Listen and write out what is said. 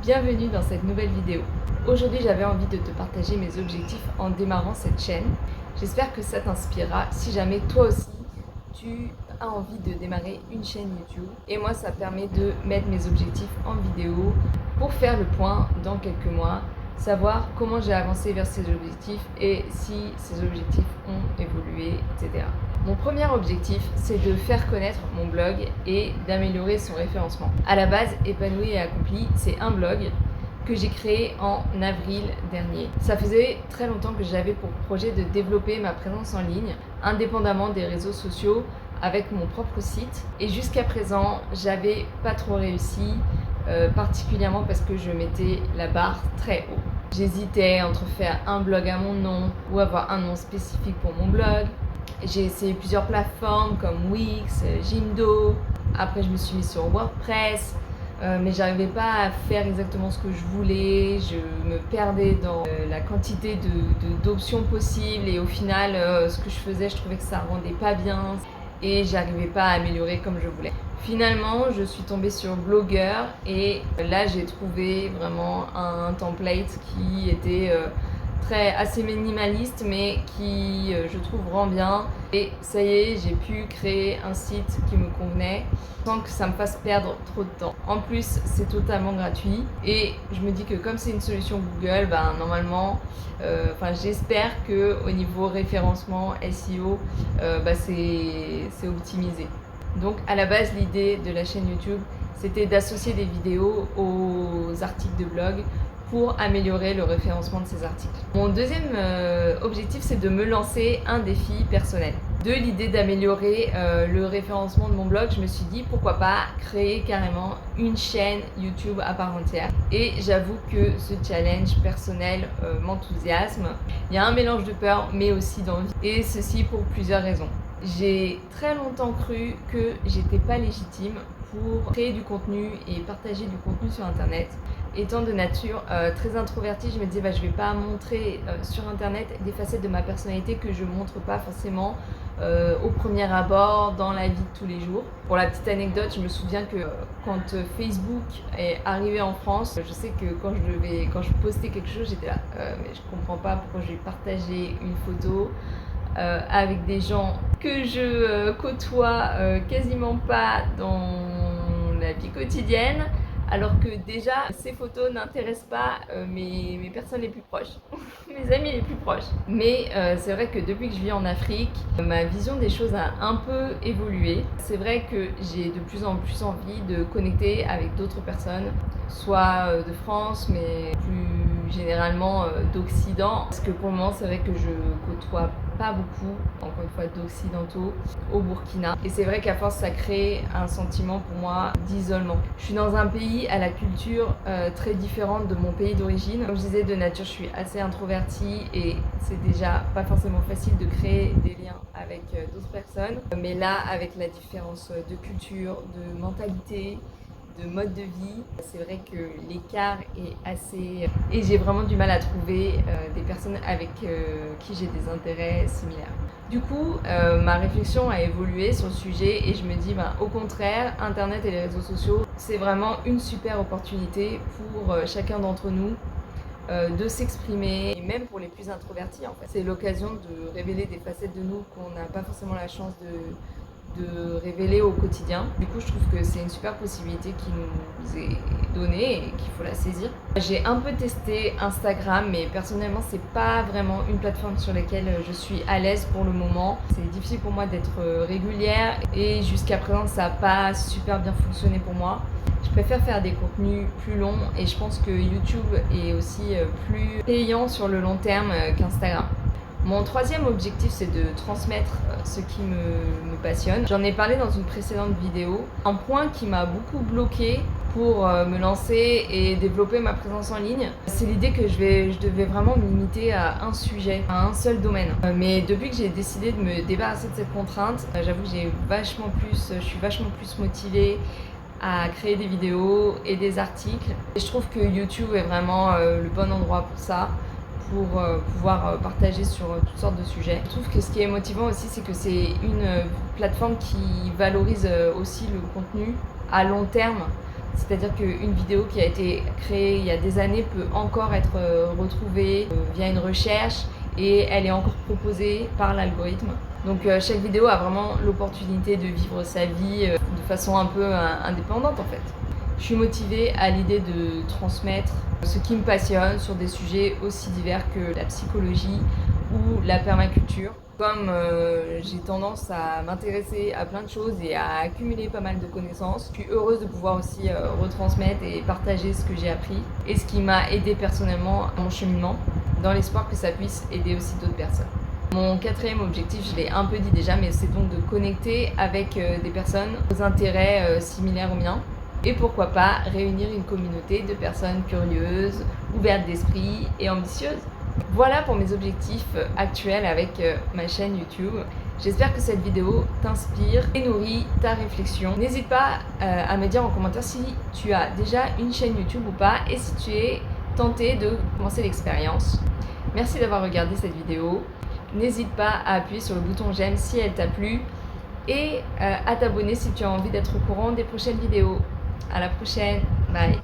Bienvenue dans cette nouvelle vidéo. Aujourd'hui j'avais envie de te partager mes objectifs en démarrant cette chaîne. J'espère que ça t'inspirera si jamais toi aussi tu as envie de démarrer une chaîne YouTube. Et moi ça permet de mettre mes objectifs en vidéo pour faire le point dans quelques mois, savoir comment j'ai avancé vers ces objectifs et si ces objectifs ont évolué, etc. Mon premier objectif, c'est de faire connaître mon blog et d'améliorer son référencement. À la base, Épanoui et Accompli, c'est un blog que j'ai créé en avril dernier. Ça faisait très longtemps que j'avais pour projet de développer ma présence en ligne, indépendamment des réseaux sociaux, avec mon propre site. Et jusqu'à présent, j'avais pas trop réussi, particulièrement parce que je mettais la barre très haut. J'hésitais entre faire un blog à mon nom ou avoir un nom spécifique pour mon blog. J'ai essayé plusieurs plateformes comme Wix, Jimdo. Après, je me suis mise sur WordPress, mais j'arrivais pas à faire exactement ce que je voulais. Je me perdais dans la quantité d'options possibles et au final, ce que je faisais, je trouvais que ça rendait pas bien et j'arrivais pas à améliorer comme je voulais. Finalement, je suis tombée sur Blogger et là, j'ai trouvé vraiment un template qui était assez minimaliste mais qui je trouve rend bien, et ça y est, j'ai pu créer un site qui me convenait sans que ça me fasse perdre trop de temps. En plus, c'est totalement gratuit et je me dis que comme c'est une solution Google, normalement j'espère que au niveau référencement SEO c'est optimisé. Donc à la base, l'idée de la chaîne YouTube, c'était d'associer des vidéos aux articles de blog pour améliorer le référencement de ces articles. Mon deuxième objectif, c'est de me lancer un défi personnel. De l'idée d'améliorer le référencement de mon blog, je me suis dit pourquoi pas créer carrément une chaîne YouTube à part entière. Et j'avoue que ce challenge personnel m'enthousiasme. Il y a un mélange de peur mais aussi d'envie, et ceci pour plusieurs raisons. J'ai très longtemps cru que j'étais pas légitime pour créer du contenu et partager du contenu sur internet. Étant de nature très introvertie, je me disais je vais pas montrer sur internet des facettes de ma personnalité que je montre pas forcément au premier abord dans la vie de tous les jours. Pour la petite anecdote, je me souviens que quand Facebook est arrivé en France, je sais que quand je postais quelque chose, j'étais là mais je comprends pas pourquoi je vais partager une photo avec des gens que je côtoie quasiment pas dans la vie quotidienne, alors que déjà ces photos n'intéressent pas mes personnes les plus proches, mes amis les plus proches. Mais c'est vrai que depuis que je vis en Afrique, ma vision des choses a un peu évolué. C'est vrai que j'ai de plus en plus envie de connecter avec d'autres personnes, soit de France, mais plus généralement d'Occident, parce que pour le moment c'est vrai que je côtoie pas beaucoup, encore une fois, d'occidentaux au Burkina. Et c'est vrai qu'à force, ça crée un sentiment pour moi d'isolement. Je suis dans un pays à la culture très différente de mon pays d'origine. Comme je disais, de nature, je suis assez introvertie et c'est déjà pas forcément facile de créer des liens avec d'autres personnes. Mais là, avec la différence de culture, de mentalité, de mode de vie, c'est vrai que l'écart est assez... Et j'ai vraiment du mal à trouver des personnes avec qui j'ai des intérêts similaires. Du coup, ma réflexion a évolué sur le sujet et je me dis, au contraire, Internet et les réseaux sociaux, c'est vraiment une super opportunité pour chacun d'entre nous de s'exprimer, et même pour les plus introvertis en fait. C'est l'occasion de révéler des facettes de nous qu'on n'a pas forcément la chance de révéler au quotidien. Du coup, je trouve que c'est une super possibilité qui nous est donnée et qu'il faut la saisir. J'ai un peu testé Instagram, mais personnellement, c'est pas vraiment une plateforme sur laquelle je suis à l'aise pour le moment. C'est difficile pour moi d'être régulière et jusqu'à présent, ça n'a pas super bien fonctionné pour moi. Je préfère faire des contenus plus longs et je pense que YouTube est aussi plus payant sur le long terme qu'Instagram. Mon troisième objectif, c'est de transmettre ce qui me passionne. J'en ai parlé dans une précédente vidéo. Un point qui m'a beaucoup bloqué pour me lancer et développer ma présence en ligne, c'est l'idée que je devais vraiment me limiter à un sujet, à un seul domaine. Mais depuis que j'ai décidé de me débarrasser de cette contrainte, j'avoue que je suis vachement plus motivée à créer des vidéos et des articles. Et je trouve que YouTube est vraiment le bon endroit pour ça, pour pouvoir partager sur toutes sortes de sujets. Je trouve que ce qui est motivant aussi, c'est que c'est une plateforme qui valorise aussi le contenu à long terme. C'est-à-dire qu'une vidéo qui a été créée il y a des années peut encore être retrouvée via une recherche et elle est encore proposée par l'algorithme. Donc chaque vidéo a vraiment l'opportunité de vivre sa vie de façon un peu indépendante en fait. Je suis motivée à l'idée de transmettre ce qui me passionne sur des sujets aussi divers que la psychologie ou la permaculture. Comme j'ai tendance à m'intéresser à plein de choses et à accumuler pas mal de connaissances, je suis heureuse de pouvoir aussi retransmettre et partager ce que j'ai appris et ce qui m'a aidé personnellement à mon cheminement, dans l'espoir que ça puisse aider aussi d'autres personnes. Mon quatrième objectif, je l'ai un peu dit déjà, mais c'est donc de connecter avec des personnes aux intérêts similaires aux miens. Et pourquoi pas réunir une communauté de personnes curieuses, ouvertes d'esprit et ambitieuses. Voilà pour mes objectifs actuels avec ma chaîne YouTube. J'espère que cette vidéo t'inspire et nourrit ta réflexion. N'hésite pas à me dire en commentaire si tu as déjà une chaîne YouTube ou pas et si tu es tenté de commencer l'expérience. Merci d'avoir regardé cette vidéo. N'hésite pas à appuyer sur le bouton j'aime si elle t'a plu et à t'abonner si tu as envie d'être au courant des prochaines vidéos. À la prochaine, bye.